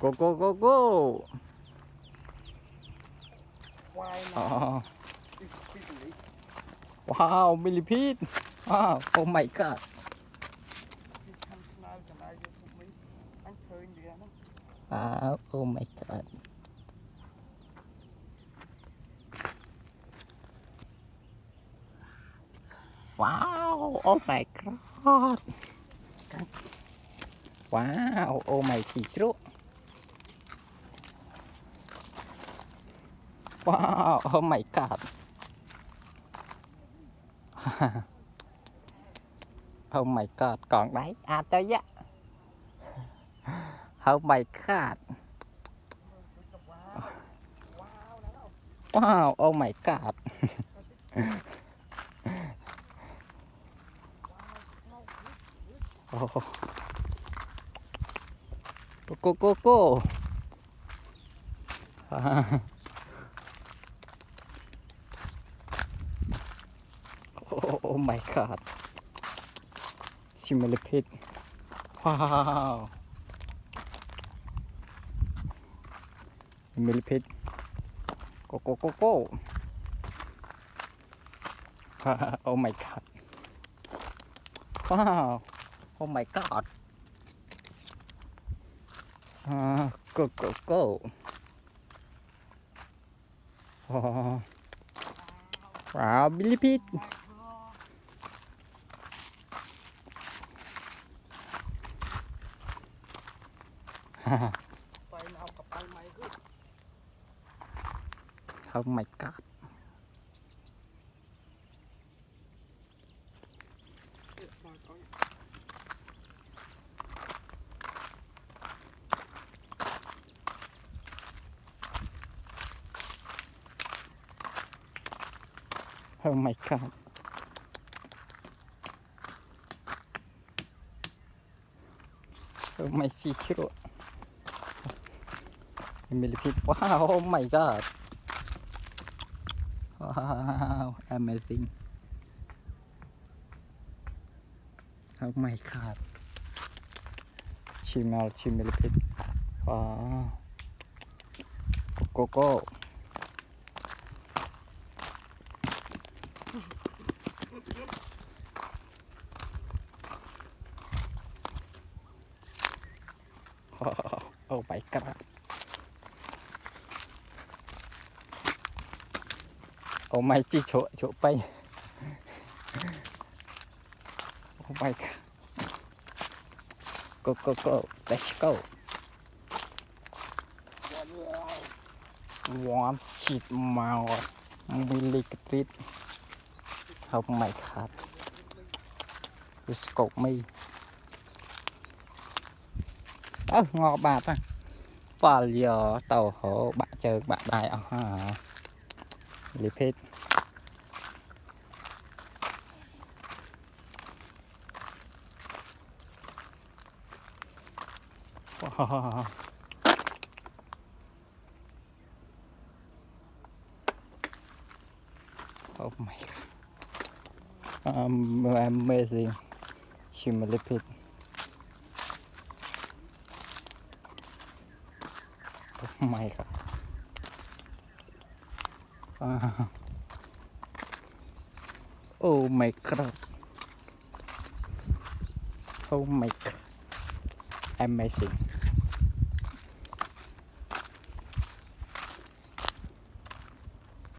Go, go, go, go. Why now? It's speedily. Wow, millipede. Wow, oh my god. He comes now to now you took me. I'm turning the other. Wow, oh my god. Wow, oh my god. Wow, oh my god. Wow, oh my god. Oh my god, còn đấy. À tới á. Oh my god. Wow, oh my god. Oh. Go, go, go, go. Oh my god. Millipede. Wow. Millipede. Go, go, go, go. Oh my god. Wow. Oh my god. Go, go, go. Wow, millipede. Oh my god. Oh my god. Oh my god. Millipede. Wow, oh my god. Wow, amazing. Oh my god. Millipede. Wow. Go, go, go. Oh my god. Oh my chi chỗ bay. Oh my god. Go, go, go. Let's go. One cheat mouth. Millipetre. Oh my god. You scope me. Ngò bạc à. Và giờ tàu hổ bạn chờ bạn đại à ha. Millipede. Wow. Oh my god. Amazing. Millipede. Oh my god. Oh my god. Oh my god. Amazing.